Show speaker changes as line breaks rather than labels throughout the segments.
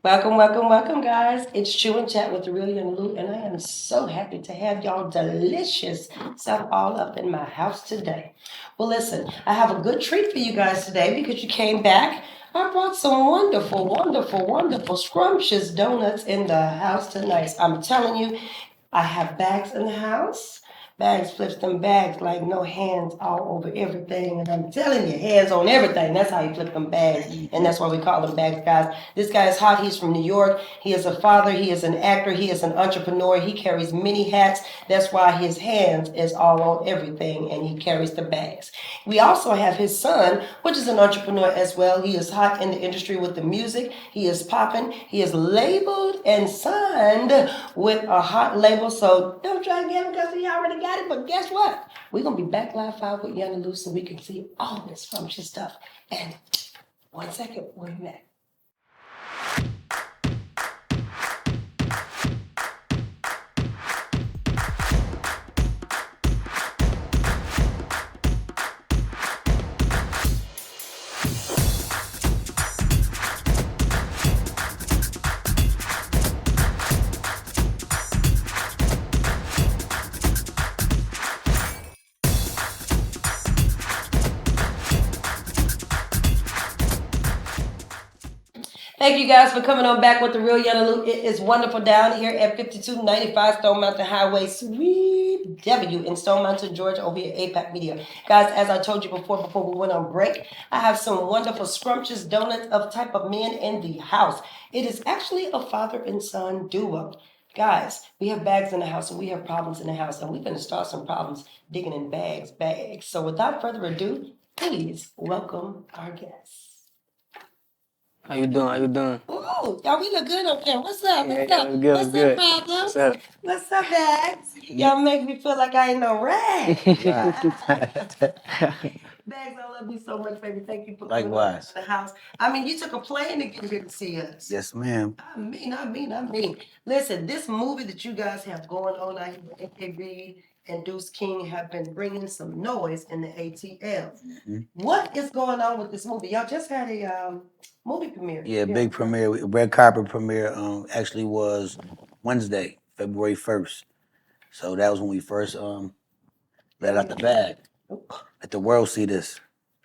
Welcome, welcome, welcome, guys. It's Chew and Chat with the Real YANA Lu, and I am so happy to have y'all delicious self all up in my house today. Well, listen, I have a good treat for you guys today because you came back. I brought some wonderful, wonderful, wonderful, scrumptious donuts in the house tonight. I'm telling you, I have bags in the house. Bags flips them bags like no hands all over everything. And I'm telling you, hands on everything. That's how you flip them bags. And that's why we call them bags, guys. This guy is hot. He's from New York. He is a father. He is an actor. He is an entrepreneur. He carries many hats. That's why his hands is all on everything. And he carries the bags. We also have his son, which is an entrepreneur as well. He is hot in the industry with the music. He is popping. He is labeled and signed with a hot label. So don't try to get him because he already got it. But guess what? We're going to be back live 5 with YANA Lu so we can see all this scrumptious stuff. And 1 second, we're back. Thank you guys for coming on back with the Real YANA Lu. It is wonderful down here at 5295 Stone Mountain Highway, Sweet W in Stone Mountain, Georgia, over here at APAC Media. Guys, as I told you before we went on break, I have some wonderful scrumptious donuts of type of men in the house. It is actually a father and son duo. Guys, we have bags in the house and we have problems in the house, and we're going to start some problems digging in bags. So without further ado, please welcome our guests.
How you doing? How you doing?
Ooh, y'all, we look good on camera. What's up? What's
Yeah,
up?
good,
What's
good.
up, Problems?
What's up?
What's up, Bags? Y'all make me feel like I ain't no rag. Bags, I love you so much, baby. Thank you for coming
Likewise.
to the house. I mean, you took a plane to get here to see us.
Yes, ma'am.
I mean. Listen, this movie that you guys have going on out here with AKB and Deuce King have been bringing some noise in the ATL. What is going on with this movie? Y'all just had a movie premiere.
Yeah, big premiere, red carpet premiere. Actually was Wednesday, February 1st. So that was when we first let out the bag. Let the world see this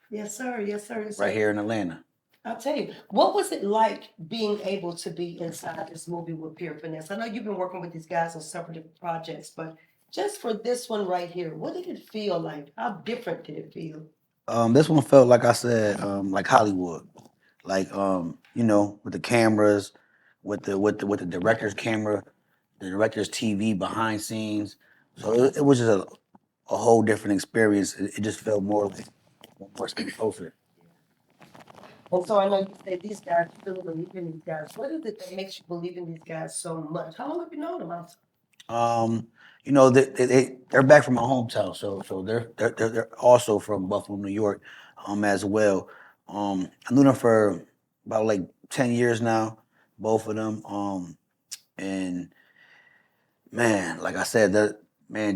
Yes, sir. Yes, sir. Yes, sir.
right here in Atlanta.
I'll tell you, what was it like being able to be inside this movie with Pure Finesse? I know you've been working with these guys on several different projects, but just for this one right here, what did it feel like? How different did it feel?
This one felt like I said, like Hollywood, like with the cameras, with the director's camera, the director's TV behind scenes. So it was just a whole different experience. It just felt more closer.
And so I know you say these guys, you really believe in these guys. What is it that makes you believe in these guys so much? How long have you known them?
They're back from my hometown, so they're also from Buffalo, New York, as well. I knew them for about like 10 years now, both of them. And man, like I said,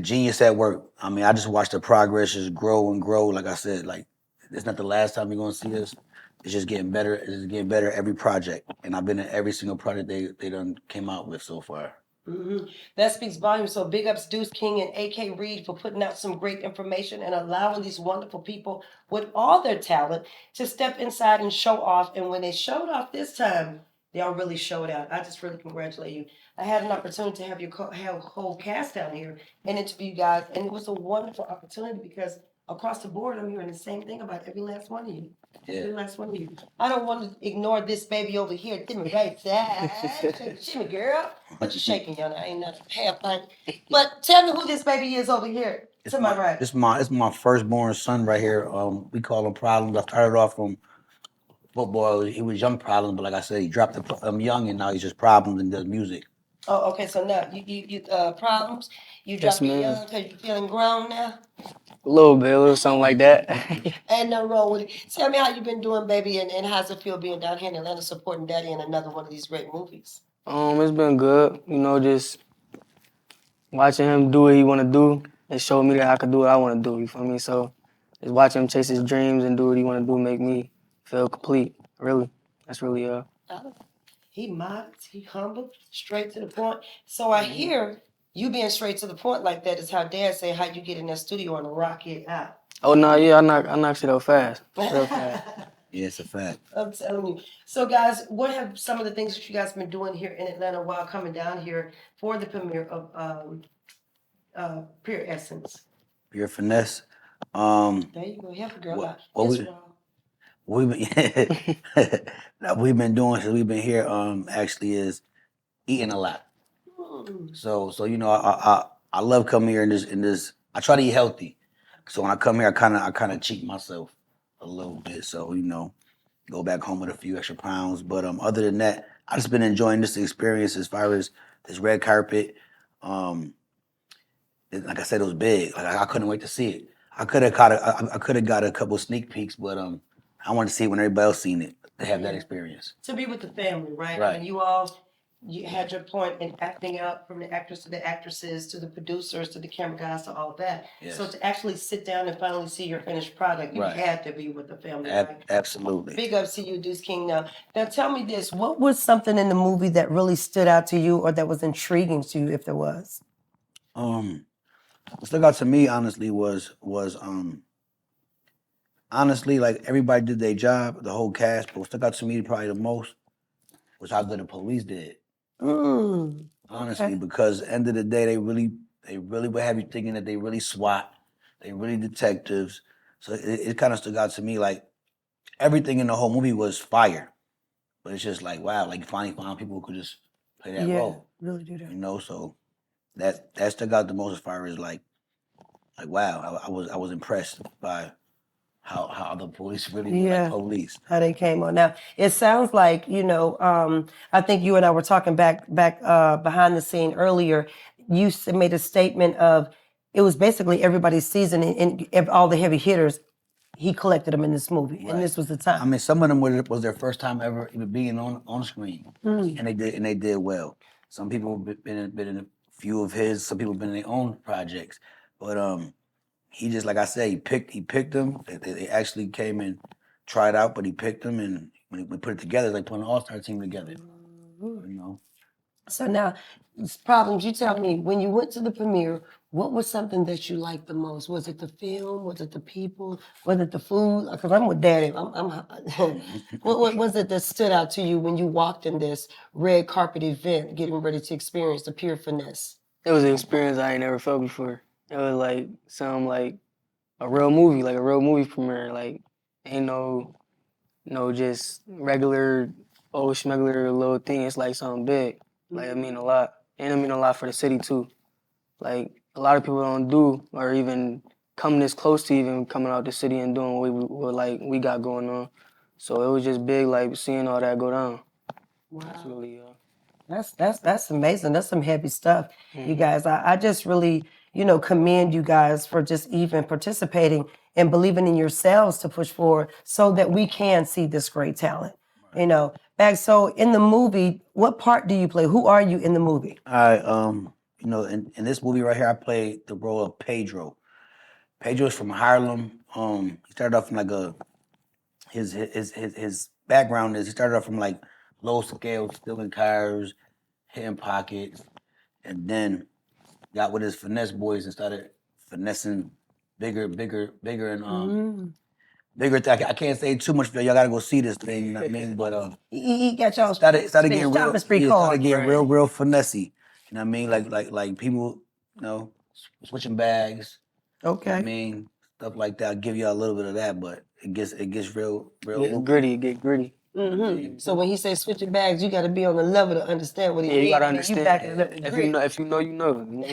genius at work. I mean, I just watched the progress just grow and grow. Like I said, like it's not the last time you're gonna see this. It's just getting better. It's just getting better every project, and I've been in every single project they done came out with so far.
That speaks volumes. So big ups Deuce King and AK Reed for putting out some great information and allowing these wonderful people with all their talent to step inside and show off. And when they showed off this time, they all really showed out. I just really congratulate you. I had an opportunity to have your have whole cast down here and interview you guys, and it was a wonderful opportunity because across the board, I'm hearing the same thing about every last one of you. Every last one of you. I don't want to ignore this baby over here. Give me right side. Shimmy, girl. What you shaking, y'all? I ain't nothing half fun. But tell me who this baby is over here. To my right.
It's my firstborn son right here. We call him Problemz. I started off from football. He was young Problemz, but like I said, he dropped the young, and now he's just Problemz and does music.
Oh, okay. So now you Problemz. You
Yes,
dropped the
ma'am.
young because you feeling grown now.
A little something like that.
Ain't no wrong with it. Tell me how you been doing, baby, and how's it feel being down here in Atlanta supporting Daddy in another one of these great movies?
It's been good. Just watching him do what he want to do. It showed me that I could do what I want to do. You feel me? So just watching him chase his dreams and do what he want to do make me feel complete. Really, that's really
He modest, he humble, straight to the point. So I hear you being straight to the point like that is how Dad say how you get in that studio and rock it out.
Oh no, yeah, I knock shit out fast. Real fast.
Yeah, it's a fact.
I'm telling you. So, guys, what have some of the things that you guys been doing here in Atlanta while coming down here for the premiere of Pure Essence?
Pure finesse.
There you go. Help a girl
What-
out.
what
It's
we-
wrong.
we've been doing since we've been here actually is eating a lot. So you know I love coming here in this I try to eat healthy. So when I come here I kinda cheat myself a little bit. So you know go back home with a few extra pounds. But other than that I just been enjoying this experience as far as this red carpet. Like I said, it was big. Like I couldn't wait to see it. I could have got a couple sneak peeks, but I wanted to see it when everybody else seen it to have that
Yeah.
experience.
To be with the family, right?
Right.
And you had your point in acting out from the actors to the actresses to the producers to the camera guys to all of that.
Yes.
So to actually sit down and finally see your finished product, you
Right.
had to be with the family, right?
Absolutely.
Big ups to you, Deuce King. Now tell me this: what was something in the movie that really stood out to you, or that was intriguing to you, if there was?
What stuck out to me honestly was honestly like everybody did their job, the whole cast. But what stuck out to me probably the most was how good the police did. Honestly,
Okay.
because at the end of the day, they really would have you thinking that they really SWAT, they really detectives. So it kind of stuck out to me like everything in the whole movie was fire, but it's just like wow, like you finally found people who could just play that role,
really do that.
you know. So that stuck out the most as far as like wow, I was impressed by how the police really were
Yeah.
like police.
How they came on. Now it sounds like I think you and I were talking back behind the scene earlier. You made a statement of it was basically everybody's season and all the heavy hitters. He collected them in this movie, and
Right.
this was the
I
time.
mean, some of them was their first time ever even being on screen, and they did well. Some people been in a few of his. Some people been in their own projects, but he just like I said, he picked them. They actually came and tried out, but he picked them, and when we put it together, it's like putting an all-star team together. You know,
So now, Problems. You tell me when you went to the premiere, what was something that you liked the most? Was it the film? Was it the people? Was it the food? Because I'm with Daddy. What was it that stood out to you when you walked in this red carpet event, getting ready to experience the pure finesse?
It was an experience I ain't never felt before. It was like something like a real movie, like a real movie premiere. Like ain't no just regular old schmegular little thing. It's like something big. Like it mean a lot. And it mean a lot for the city too. Like a lot of people don't do or even come this close to even coming out the city and doing what we got going on. So it was just big, like seeing all that go down.
Wow.
It's really
That's amazing. That's some heavy stuff, you guys. I just really, commend you guys for just even participating and believing in yourselves to push forward so that we can see this great talent. Bags. So in the movie, what part do you play? Who are you in the movie?
in this movie right here, I played the role of Pedro. Pedro's from Harlem. He started off from like his background is he started off from like low scale, stealing cars, hitting pockets, and then got with his finesse boys and started finessing bigger, and bigger. I can't say too much. Y'all gotta go see this thing. You know what I mean? But
He got y'all
started getting real.
shopping spree
Yeah,
card.
started getting real finessey. You know what I mean? Like people, switching bags.
Okay.
You know what I mean, stuff like that. I'll give you a little bit of that, but it gets real.
get gritty, get gritty.
So when he says switching bags, you got to be on the level to understand what he
Yeah,
means.
you gotta
I mean,
understand.
You back it up with
If
grit.
you know, you know.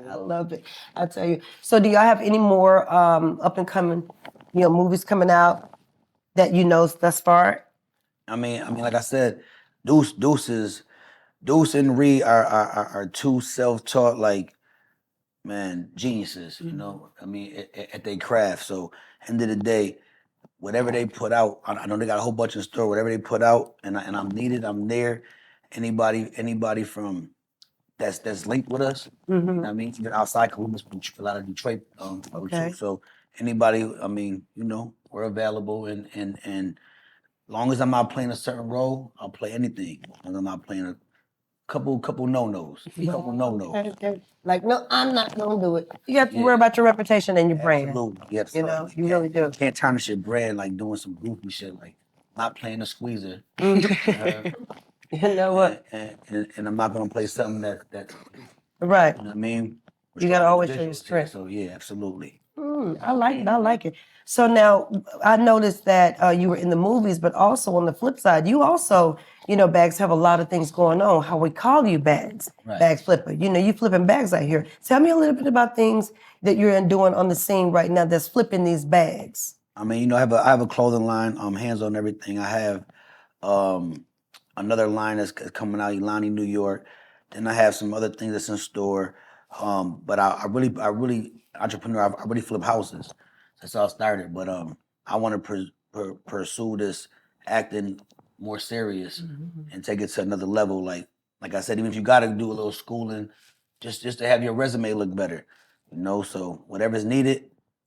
I love it. I tell you. So do y'all have any more up and coming, movies coming out that you know thus far?
I mean, like I said, Deuce and Ree are two self-taught geniuses. I mean, at their craft. So end of the day, whatever they put out, I know they got a whole bunch in store. Whatever they put out, and I'm needed, I'm there. Anybody from that's linked with us. You know what I mean, even outside Columbus, a lot of Detroit people
Okay.
too. So anybody, I mean, we're available and long as I'm not playing a certain role, I'll play anything. As long as I'm not playing a couple no-nos. Couple no-nos.
Okay. Like, no, I'm not gonna do it. You have to worry about your reputation and your brand.
Absolutely. Yeah,
You know, you really do.
Can't tarnish your brand like doing some goofy shit like not playing a squeezer.
You know what?
And I'm not gonna play something that
Right.
you know what I mean?
You gotta always show your strength.
So yeah, absolutely.
I like it. I like it. So now I noticed that you were in the movies, but also on the flip side, you also, Bags, have a lot of things going on. How we call you Bags,
Right.
Bags Flipper. You flipping bags out here. Tell me a little bit about things that you're doing on the scene right now that's flipping these bags.
I mean, I have a clothing line, hands on everything. I have another line that's coming out, Elani, New York. Then I have some other things that's in store. But I really entrepreneur. I really flip houses. That's how I started. But I want to pursue this acting more serious and take it to another level. Like I said, even if you got to do a little schooling, just to have your resume look better, So whatever's needed,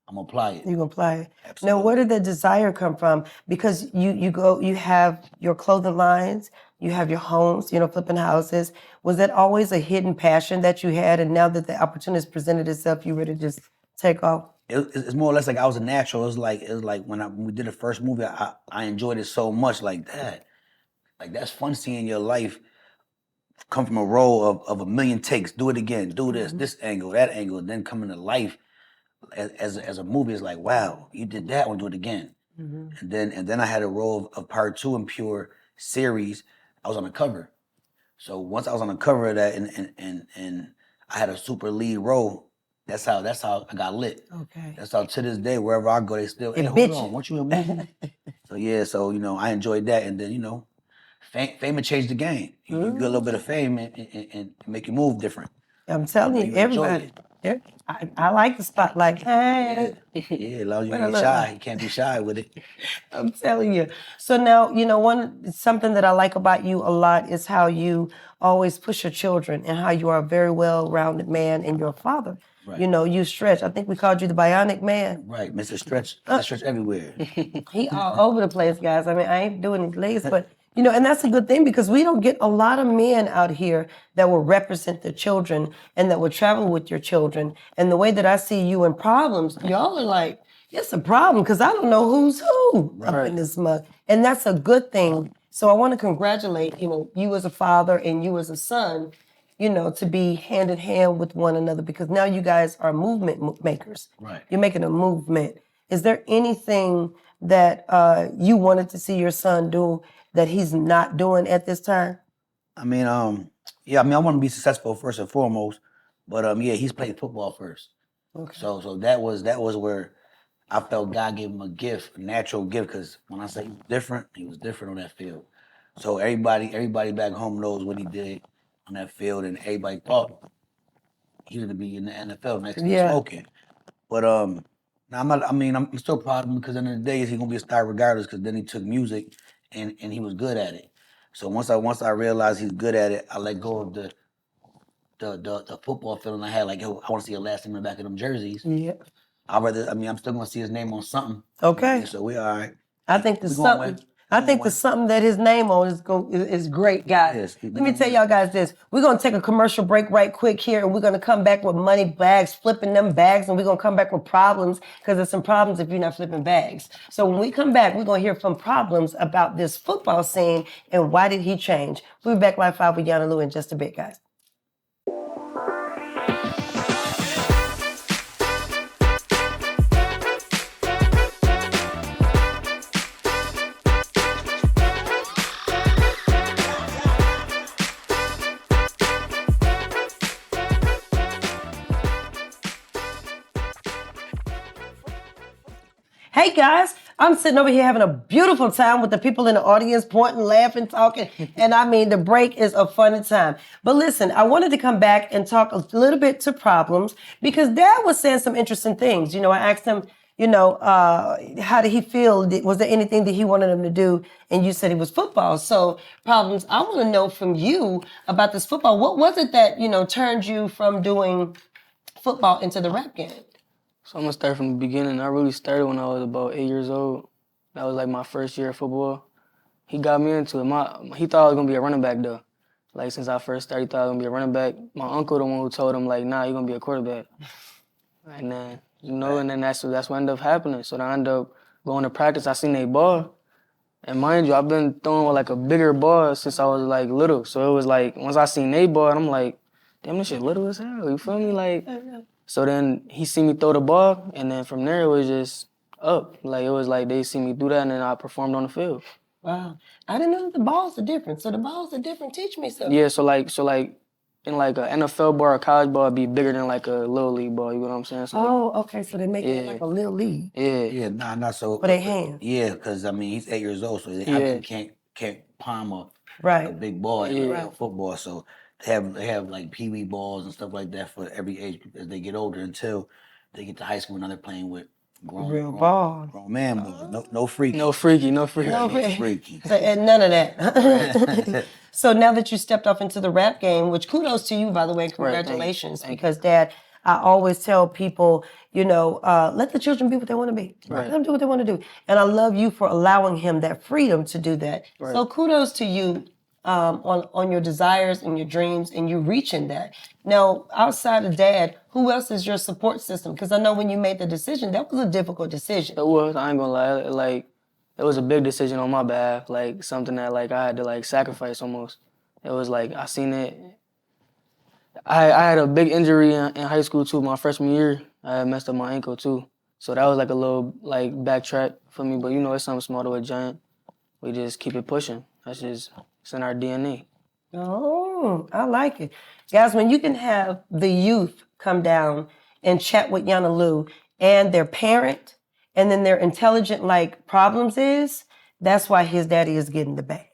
I'm gonna apply it.
You gonna apply it.
Absolutely.
Now, where did the desire come from? Because you have your clothing lines, you have your homes, flipping houses. Was that always a hidden passion that you had, and now that the opportunity has presented itself, you ready to just take off?
It's more or less like I was a natural. It was like when we did the first movie, I enjoyed it so much. Like that, like that's fun seeing your life come from a role of a million takes. Do it again. Do this angle, that angle, and then come into life as a movie. It's like, wow, you did that. I want to do it again. And then I had a role of part 2 in Pure series. I was on the cover. So once I was on the cover of that, and I had a super lead role. That's how I got lit.
Okay.
That's how to this day, wherever I go, they still, hey, hold on, weren't you in a movie? So yeah, I enjoyed that, and then fame had changed the game. You get a little bit of fame and make you move different.
I'm telling you, everybody. I like the spotlight. Hey.
Yeah, as long as you ain't shy, you can't be shy with it.
I'm telling you. So now, something that I like about you a lot is how you always push your children and how you are a very well-rounded man and you're a father.
Right.
You stretch. I think we called you the Bionic Man.
Right, Mr. Stretch. Mr. Stretch everywhere.
He all over the place, guys. I mean, I ain't doing any legs, but and that's a good thing because we don't get a lot of men out here that will represent their children and that will travel with your children. And the way that I see you in Problems, y'all are like, it's a problem because I don't know who's who up in this mug. And that's a good thing. So I want to congratulate, you as a father and you as a son, to be hand in hand with one another because now you guys are movement makers.
Right.
You're making a movement. Is there anything that you wanted to see your son do that he's not doing at this time?
I mean, I want to be successful first and foremost, but he's played football first.
Okay.
So that was where I felt God gave him a gift, a natural gift, because when I say he was different on that field. So everybody back home knows what he did on that field, and everybody thought he was gonna be in the NFL next to Smoking. But now I'm still proud of him because at the end of the day, he's gonna be a star regardless. Because then he took music, and he was good at it. So once I realized he's good at it, I let go of the football feeling I had. Like, yo, I want to see a last name in the back of them jerseys.
Yeah.
I'm still gonna see his name on something.
Okay.
So we all right.
I think the something that his name on is great, guys.
Yes,
Let me tell y'all guys this. We're gonna take a commercial break right quick here, and we're gonna come back with money bags, flipping them bags, and we're gonna come back with problems because there's some problems if you're not flipping bags. So when we come back, we're gonna hear from Problems about this football scene and why did he change. We'll be back live 5 with Yana Lu in just a bit, guys. Hey guys, I'm sitting over here having a beautiful time with the people in the audience, pointing, laughing, talking, and I mean, the break is a funny time. But listen, I wanted to come back and talk a little bit to Problems because Dad was saying some interesting things. I asked him, how did he feel? Was there anything that he wanted him to do? And you said it was football. So Problems, I want to know from you about this football. What was it that, turned you from doing football into the rap game?
So I'm gonna start from the beginning. I really started when I was about 8 years old. That was like my first year of football. he got me into it. He thought I was gonna be a running back though. Like since I first started, he thought I was gonna be a running back. My uncle the one who told him like, nah, you're gonna be a quarterback. And then and then that's what ended up happening. So then I ended up going to practice. I seen they ball. And mind you, I've been throwing with like a bigger ball since I was like little. So it was like once I seen they ball, I'm like, damn, this shit little as hell. You feel me? Like, so then he see me throw the ball, and then from there it was just up. Like it was like they see me do that, and then I performed on the field.
Wow. I didn't know that the balls are different. So the balls are different. Teach me something.
Yeah. So like in like an NFL ball or college ball, it'd be bigger than like a little league ball. You know what I'm saying? So,
Oh, okay. So they make it like a little league.
Yeah.
Yeah, not so.
For their hands.
Yeah, because I mean he's 8 years old, so they
Yeah.
obviously can't palm a
Right.
big ball in
Yeah.
football. So they have like pee wee balls and stuff like that for every age as they get older until they get to high school and now they're playing with
Real balls.
grown man balls. No freaky.
No freaky.
No
freaky.
So, and none of that. So now that you stepped off into the rap game, which kudos to you, by the way, congratulations.
Thank you.
Because, Dad, I always tell people, let the children be what they want to be.
Right.
Let them do what they want to do. And I love you for allowing him that freedom to do that.
Right.
So kudos to you on your desires and your dreams and you reaching that. Now, outside of Dad, who else is your support system? Because I know when you made the decision, that was a difficult decision.
It was. I ain't gonna lie. Like, it was a big decision on my behalf. Like, something that, like, I had to, like, sacrifice almost. It was, like, I seen it. I had a big injury in high school, too. My freshman year, I had messed up my ankle, too. So that was, like, a little, like, backtrack for me. But, it's something small to a giant. We just keep it pushing. It's in our DNA.
Oh, I like it. Guys, when you can have the youth come down and chat with YANA Lu and their parent, and then they're intelligent like Problemz is, that's why his daddy is getting the bag.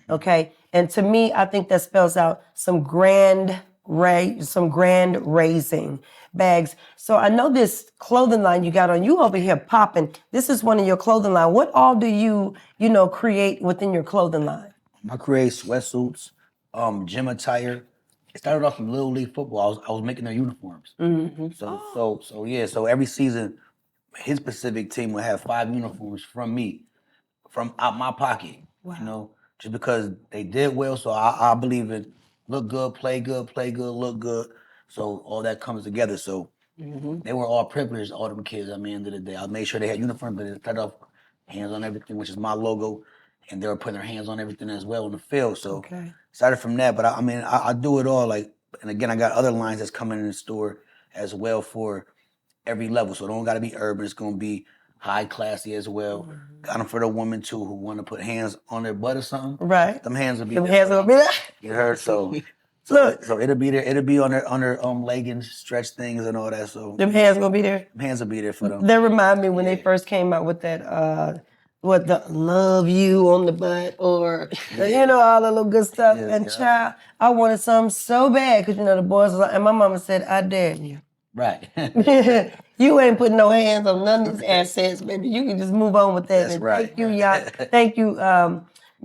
Okay? And to me, I think that spells out some grand raising bags. So I know this clothing line you got on, you over here popping. This is one of your clothing line. What all do you create within your clothing line?
I create sweatsuits, gym attire. It started off from Little League football. I was making their uniforms.
Mm-hmm.
So every season, his specific team would have 5 uniforms from me, from out my pocket.
Wow.
Just because they did well. So I believe in look good, play good, look good. So all that comes together. So they were all privileged, all them kids. I mean, end of the day, I made sure they had uniforms, but it started off hands on everything, which is my logo. And they were putting their hands on everything as well in the field. So started from that. But I do it all. Like, and again, I got other lines that's coming in the store as well for every level. So it don't got to be urban. It's going to be high classy as well. Got them for the women too who want to put hands on their butt or something.
Right.
Them hands will be
Them
there.
hands will be there.
You heard? So
Look.
So it'll be there. It'll be on their leggings, stretch things and all that. So
Them hands gonna be there.
Them hands will be there for them.
That remind me when they first came out with that the love you on the butt or all the little good stuff. Child, I wanted something so bad because the boys was like, and my mama said, I dare you.
Right.
You ain't putting no hands on none of these assets, baby. You can just move on with that.
That's
and
right.
Thank you, y'all. Thank you,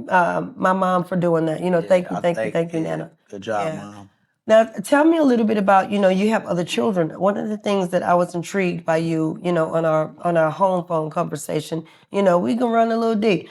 my mom for doing that. Thank you, Nana.
Good job, Mom.
Now, tell me a little bit about, you have other children. One of the things that I was intrigued by you, on our home phone conversation, we can run a little deep.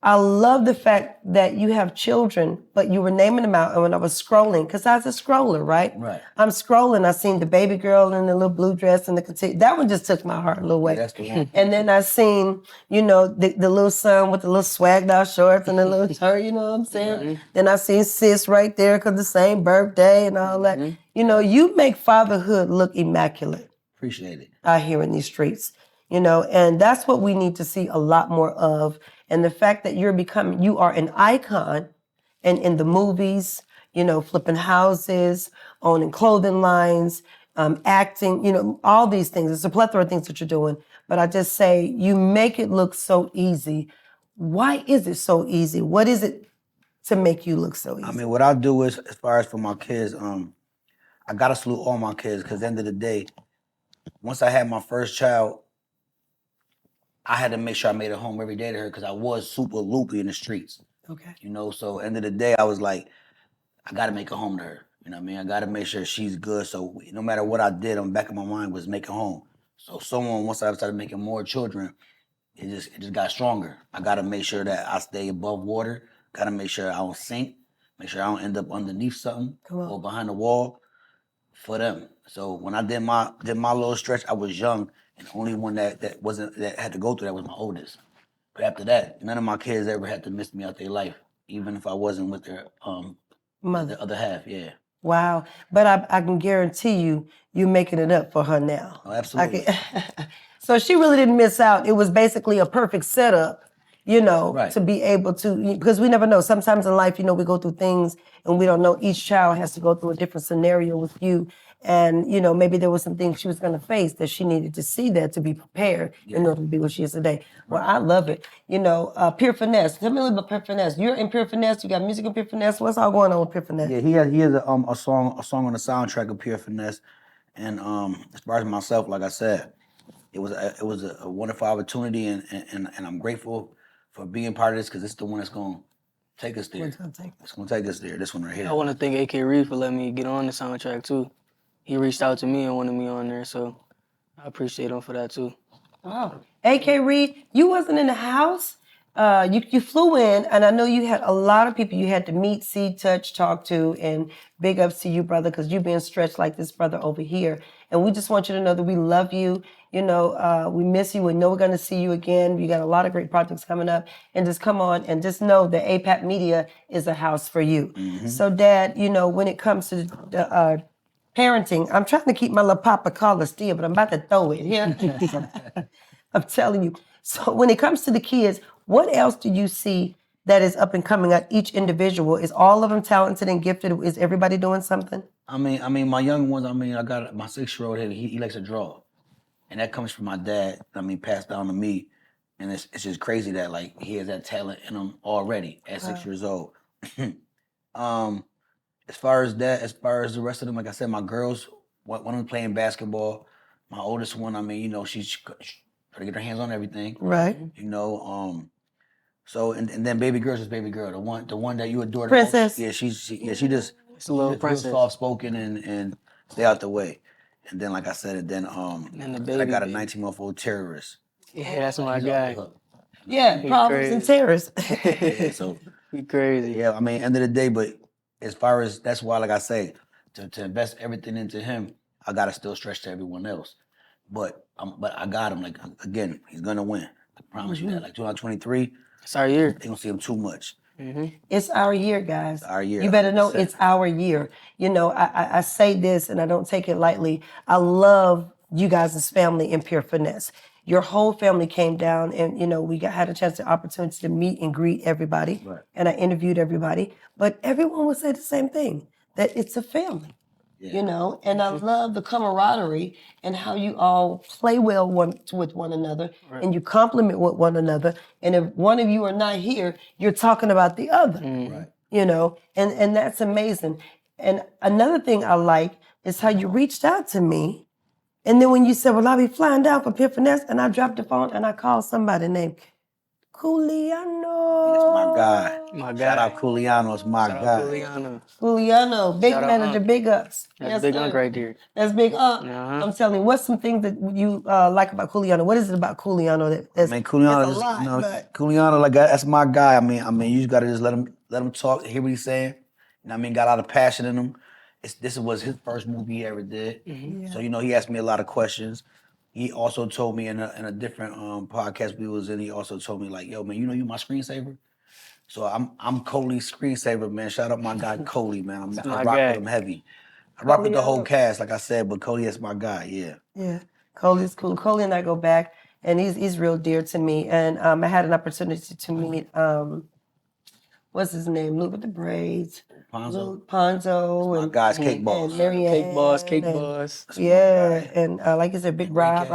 I love the fact that you have children, but you were naming them out. And when I was scrolling, because I was a scroller, right?
Right.
I'm scrolling. I seen the baby girl in the little blue dress and that one just took my heart a little way.
Yeah, that's the one.
And then I seen, the little son with the little swagged out shorts and the little shirt, you know what I'm saying? Mm-hmm. Then I seen sis right there because the same birthday and all that. Mm-hmm. You make fatherhood look immaculate.
Appreciate it.
Out here in these streets, and that's what we need to see a lot more of. And the fact that you are an icon and in the movies, flipping houses, owning clothing lines, acting, all these things. It's a plethora of things that you're doing. But I just say you make it look so easy. Why is it so easy? What is it to make you look so easy?
What I do is, as far as for my kids, I got to salute all my kids because at the end of the day, once I had my first child, I had to make sure I made it home every day to her because I was super loopy in the streets.
Okay.
So end of the day, I was like, I got to make it home to her. You know what I mean? I got to make sure she's good. So no matter what I did, on the back of my mind was make it home. So once I started making more children, it just got stronger. I gotta make sure that I stay above water. Gotta make sure I don't sink. Make sure I don't end up underneath something or behind the wall for them. So when I did my little stretch, I was young, and the only one that had to go through that was my oldest. But after that, none of my kids ever had to miss me out their life, even if I wasn't with their
Mother.
the other half. Yeah.
Wow. But I can guarantee you're making it up for her now.
Oh, absolutely.
So she really didn't miss out. It was basically a perfect setup,
Right.
to be able to, because we never know. Sometimes in life, we go through things and we don't know. Each child has to go through a different scenario with you. And, maybe there was some things she was going to face that she needed to see that to be prepared in order to be what she is today. Well, I love it. Pure Finesse. Tell me a little about Pure Finesse. You're in Pure Finesse. You got music in Pure Finesse. What's all going on with Pure Finesse?
Yeah, he has a song on the soundtrack of Pure Finesse, and as far as myself, like I said, it was a wonderful opportunity, and I'm grateful for being part of this because it's the one that's gonna take us there. It's gonna take us there. This one right here.
I want to thank AK Reed for letting me get on the soundtrack too. He reached out to me and wanted me on there, so I appreciate him for that too.
Oh, AK Reed, you wasn't in the house. You flew in, and I know you had a lot of people you had to meet, see, touch, talk to, and big ups to you, brother, because you being stretched like this brother over here. And we just want you to know that we love you. We miss you. We know we're going to see you again. You got a lot of great projects coming up. And just come on and just know that APAP Media is a house for you.
Mm-hmm.
So, Dad, when it comes to the parenting, I'm trying to keep my little papa collar still, but I'm about to throw it here. I'm telling you. So when it comes to the kids, what else do you see that is up and coming at each individual? Is all of them talented and gifted? Is everybody doing something?
I mean, my young ones. I got my 6-year-old here. He likes to draw, and that comes from my dad. Passed down to me, and it's just crazy that like he has that talent in him already at 6 years old. As far as the rest of them, like I said, my girls, one of them playing basketball. My oldest one, she's trying to get her hands on everything.
Right.
So and then baby girl's just baby girl, the one that you adore.
Princess.
Yeah, she just
It's a little princess.
soft spoken and stay out the way. And then like I said, and then I got a 19-month-old terrorist.
Yeah, that's my guy.
Yeah, problems and terrorists.
Yeah, so
He crazy.
yeah, end of the day, but as far as that's why, like I say, to invest everything into him, I gotta still stretch to everyone else. But I got him. Like again, he's gonna win. I promise you that. Like 2023,
It's our year.
they gonna see him too much.
It's our year, guys.
Our year.
You better know
100%.
it's our year. I say this and I don't take it lightly. I love you guys as family in Pure Finesse. Your whole family came down and, we had a chance, the opportunity to meet and greet everybody.
Right.
And I interviewed everybody. But everyone would say the same thing, that it's a family.
Yeah.
And I love the camaraderie and how you all play well with one another and you compliment with one another. And if one of you are not here, you're talking about the other,
Right.
and that's amazing. And another thing I like is how you reached out to me. And then when you said, well, I'll be flying down for Pure Finesse, and I dropped the phone and I called somebody named Juliano.
That's my guy.
My guy.
Shout out Juliano, it's my
Shout
guy.
out Juliano.
Juliano, big
Shout out,
manager, big ups.
That's
Yes,
big
sir.
unk right there.
That's big up.
Uh-huh.
I'm telling you, what's some things that you like about Juliano? What is it about Juliano that's
Juliano,
that's a lot, but
Juliano, like that's my guy. You just gotta just let him talk, hear what he's saying. Got a lot of passion in him. This was his first movie he ever did. So he asked me a lot of questions. He also told me in a different podcast we was in. He also told me like, yo man, you my screensaver. So I'm Coley's screensaver, man. Shout out my guy Coley, man. I rock with him heavy. I rock with the whole cast, like I said, but Coley is my guy, yeah.
Yeah, Coley's cool. Coley and I go back, and he's real dear to me. And I had an opportunity to meet, what's his name? Luke with the braids. Ponzo.
My guy's Cake Boss.
And Marianne.
Cake Boss.
Yeah, and like I said, Big Rob,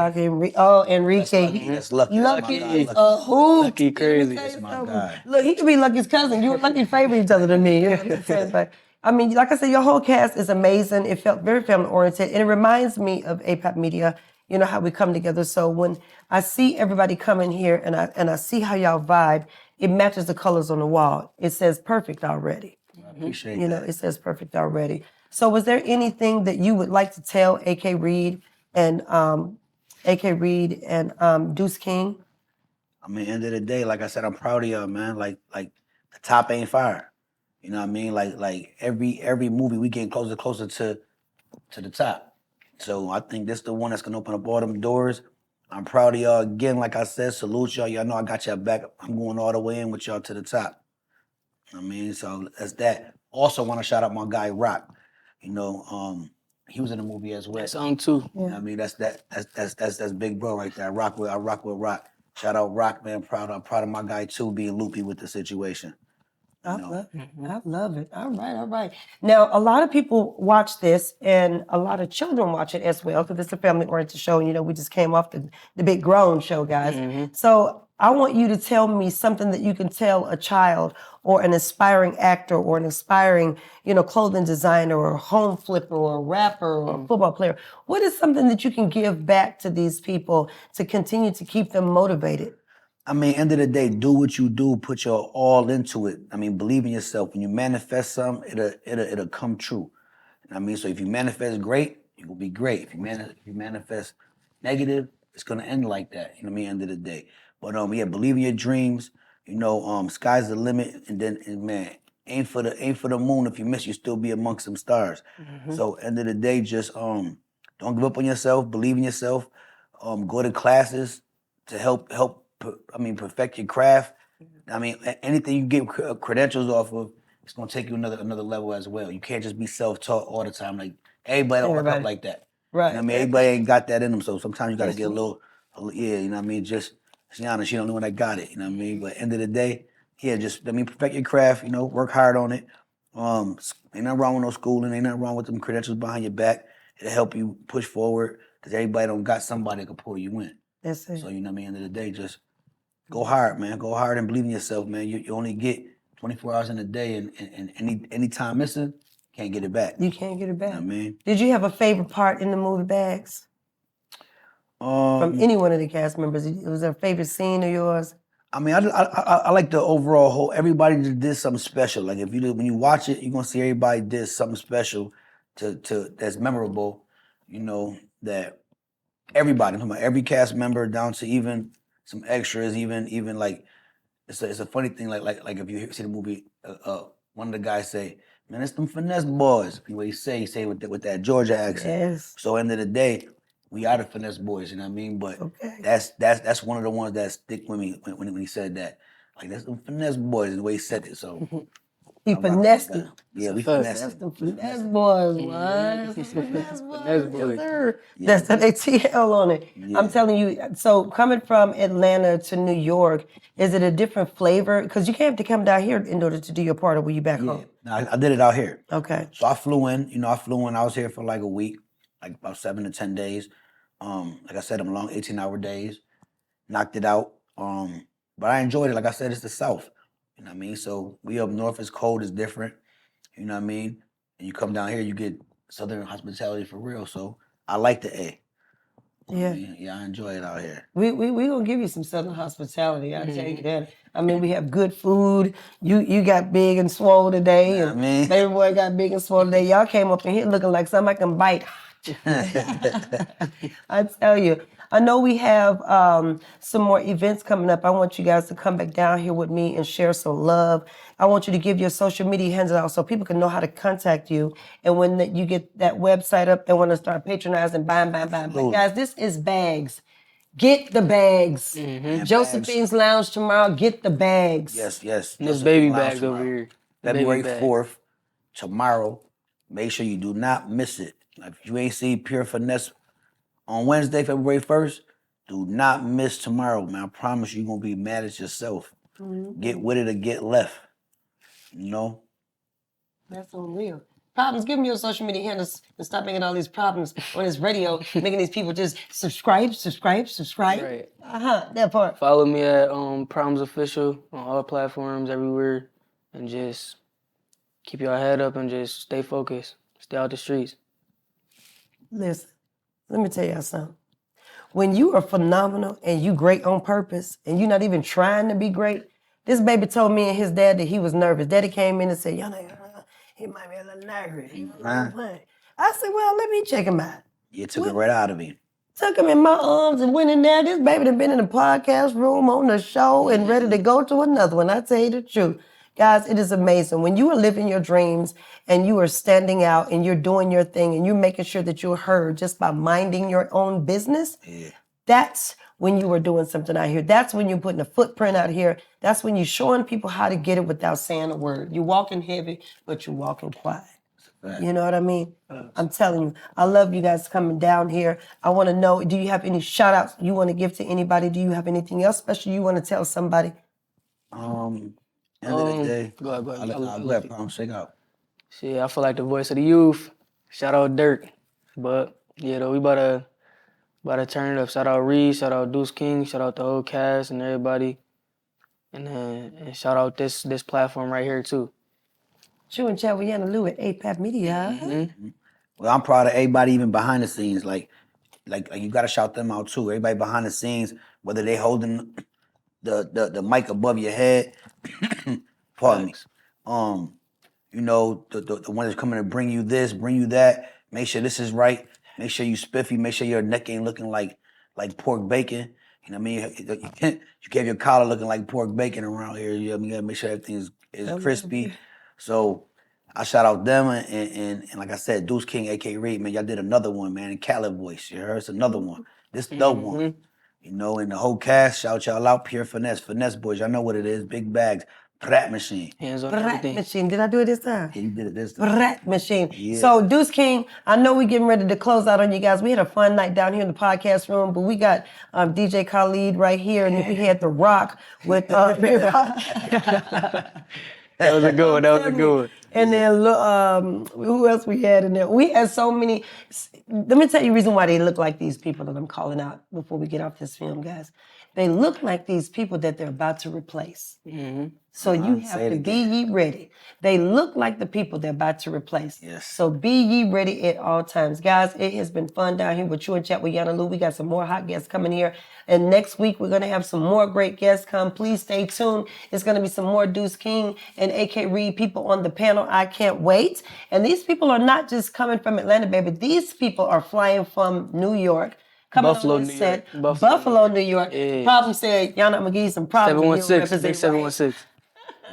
Enrique.
That's Lucky.
Lucky
That's
is
my guy.
a hoot.
Lucky crazy.
That's my guy.
Look, he could be Lucky's cousin. You and Lucky favor each other to me. You know what I'm saying? But like I said, your whole cast is amazing. It felt very family oriented, and it reminds me of APAP Media. You know how we come together. So when I see everybody come in here and I see how y'all vibe, it matches the colors on the wall. It says perfect already.
I appreciate that.
It says perfect already. So was there anything that you would like to tell AK Reed and Deuce King
I mean, end of the day, like I said, I'm proud of y'all, man. Like the top ain't fire. You know what I mean? Like every movie we getting closer to the top. So I think this the one that's gonna open up all them doors. I'm proud of y'all again. Like I said, salute y'all. Y'all know I got y'all back. I'm going all the way in with y'all to the top. I mean, so that's that. Also, want to shout out my guy Rock. You know, he was in the movie as well.
That song too.
You know what I mean, that's big bro right there. I rock with Rock. Shout out Rock, man. I'm proud of my guy too, being loopy with the situation.
I love it. I love it. All right, all right. Now, a lot of people watch this, and a lot of children watch it as well, because it's a family-oriented show. And, you know, we just came off the Big Grown show, guys. So I want you to tell me something that you can tell a child or an aspiring actor or an aspiring, you know, clothing designer or a home flipper or a rapper or a football player. What is something that you can give back to these people to continue to keep them motivated?
I mean, end of the day, do what you do, put your all into it. I mean, believe in yourself. When you manifest something, it'll come true. I mean, so if you manifest great, you will be great. If you manifest negative, it's gonna end like that. You know what I mean? End of the day. But yeah, believe in your dreams. You know, sky's the limit, and man, aim for the moon. If you miss, you still be amongst some stars. So end of the day, just don't give up on yourself. Believe in yourself. Go to classes to help perfect your craft. I mean, anything you get credentials off of, it's gonna take you another level as well. You can't just be self-taught all the time. Like everybody don't work up like that.
Right.
You know what I mean? Everybody ain't got that in them. So sometimes you gotta get a little, yeah, you know what I mean? Just Yana, she don't know when I got it, you know what I mean? But end of the day, yeah, just perfect your craft, you know, work hard on it. Ain't nothing wrong with no schooling, ain't nothing wrong with them credentials behind your back. It'll help you push forward because everybody don't got somebody that can pull you in.
That's it.
So you know what I mean, end of the day, just go hard, man. Go hard and believe in yourself, man. You only get 24 hours in a day, and any time missing, can't get it back.
You can't get it back.
You know what I mean?
Did you have a favorite part in the movie Bags? From any one of the cast members? Was there a favorite scene of yours?
I mean, I like the overall whole. Everybody just did something special. Like when you watch it, you're gonna see everybody did something special to that's memorable. You know that everybody, I'm talking about every cast member down to even some extras, even like it's a funny thing. Like if you see the movie, one of the guys say, "Man, it's them finesse boys." What he say with that Georgia accent.
Yes.
So end of the day, we are the finesse boys. You know what I mean? But
Okay.
that's one of the ones that stick with me when he said that. Like that's them finesse boys, the way he said it. So
He finessed it.
yeah, we
That's
finesse
That's
it.
the finesse boys, man. That's the finesse boys.
boys.
Yes, sir. That's the ATL on it.
Yeah.
I'm telling you, so coming from Atlanta to New York, is it a different flavor? Because you can't have to come down here in order to do your part, or were you back
Yeah,
home?
no, I did it out here.
Okay.
So I flew in. You know, I was here for like a week, like about 7 to 10 days. Like I said, I'm long 18-hour days. Knocked it out. But I enjoyed it. Like I said, it's the South. You know what I mean? So we up north, it's cold, it's different. You know what I mean? And you come down here, you get Southern hospitality for real. So I like the A. You know what I mean? Yeah, I enjoy it out here.
We gonna give you some Southern hospitality. I tell you that. I mean, we have good food. You got big and swole today,
Know what
and
I mean?
baby boy got big and swole today. Y'all came up in here looking like something I can bite. I tell you. I know we have some more events coming up. I want you guys to come back down here with me and share some love. I want you to give your social media handles out so people can know how to contact you. And when you get that website up, they want to start patronizing, buying. But guys, this is Bags. Get the bags. Josephine's Lounge tomorrow. Get the bags.
Yes.
And this
Josephine
baby
Lounge
bags over
tomorrow.
here.
February
Baby bag.
4th, tomorrow. Make sure you do not miss it. Like, if you ain't see Pure Finesse on Wednesday, February 1st, do not miss tomorrow, man. I promise you're going to be mad at yourself. Get with it or get left. You know?
That's unreal. Problems, give me your social media handles and stop making all these problems on this radio, making these people just subscribe.
Right.
That part.
Follow me at Problemz Official on all platforms, everywhere, and just keep your head up and just stay focused. Stay out the streets.
Listen, let me tell y'all something. When you are phenomenal and you great on purpose and you're not even trying to be great, this baby told me and his dad that he was nervous. Daddy came in and said, y'all know, he might be a little nervous. I said, well, let me check him out.
You took it right out of me.
took him in my arms and went in there. This baby done been in the podcast room, on the show, and ready to go to another one. I tell you the truth. Guys, it is amazing. When you are living your dreams and you are standing out and you're doing your thing and you're making sure that you're heard just by minding your own business, that's when you are doing something out here. That's when you're putting a footprint out here. That's when you're showing people how to get it without saying a word. You're walking heavy, but you're walking quiet. You know what I mean? I'm telling you, I love you guys coming down here. I want to know, do you have any shout outs you want to give to anybody? Do you have anything else special you want to tell somebody?
End of the day,
Go ahead.
I'll let Problemz check out.
Shit, I feel like the voice of the youth. Shout out Dirk. But yeah, though, we about to turn it up. Shout out Reed, shout out Deuce King, shout out the whole cast and everybody. And shout out this platform right here too.
Chewing Chat with YANA Lu at APAP Media.
Well, I'm proud of everybody, even behind the scenes. Like you gotta shout them out too. Everybody behind the scenes, whether they holding the mic above your head, pardon me. You know, the one that's coming to bring you this, bring you that. Make sure this is right. Make sure you spiffy. Make sure your neck ain't looking like pork bacon. You know what I mean? You gave your collar looking like pork bacon around here. You know what I mean? You gotta make sure everything is crispy. So I shout out them and like I said, Deuce King, A.K. Reed, man, y'all did another one, man, in Cali voice. You heard? It's another one. This the one. You know, and the whole cast, shout y'all out, Pure Finesse. Finesse boys, y'all know what it is. Big bags. Rat machine.
Hands on
Rat
everything.
machine. Did I do it this time?
Yeah, you did it this time.
Rat machine.
Yeah.
So Deuce King, I know we're getting ready to close out on you guys. We had a fun night down here in the podcast room, but we got DJ Khalid right here, and we had The Rock with
That was a good one. That was a good one.
And then who else we had in there? We had so many. Let me tell you the reason why they look like these people that I'm calling out before we get off this film, guys. They look like these people that they're about to replace. So you have to be ye ready. They look like the people they're about to replace.
Yes.
So be ye ready at all times. Guys, it has been fun down here with Chewing Chat with YANA Lu. We got some more hot guests coming here. And next week, we're going to have some more great guests come. Please stay tuned. It's going to be some more Deuce King and A.K. Reed people on the panel. I can't wait. And these people are not just coming from Atlanta, baby. These people are flying from New York.
Buffalo, New York.
Buffalo, New York.
Yeah.
Problemz said, y'all not gonna give you some problems.
716. Big 716.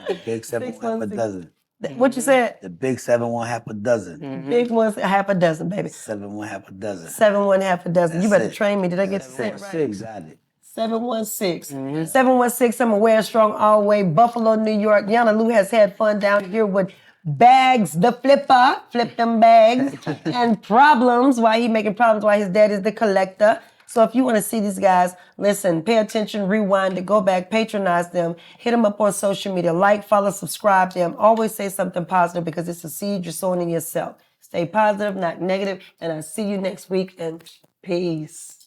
The big 7 half a dozen.
What you said?
The big 7-1 half a dozen.
Big one's half a dozen, baby.
7-1 half a dozen.
7-1 half a dozen. You
That's
better
it.
train me. Did I get to say it right?
6, got it.
716. 716, I'm aware strong all way. Buffalo, New York. YANA Lu has had fun down here with Bags, the flipper, flip them bags, and Problemz. Why he making problems? Why his dad is the collector. So if you want to see these guys, listen, pay attention, rewind it, go back, patronize them, hit them up on social media, like, follow, subscribe to them. Always say something positive because it's a seed you're sowing in yourself. Stay positive, not negative, and I'll see you next week, and peace.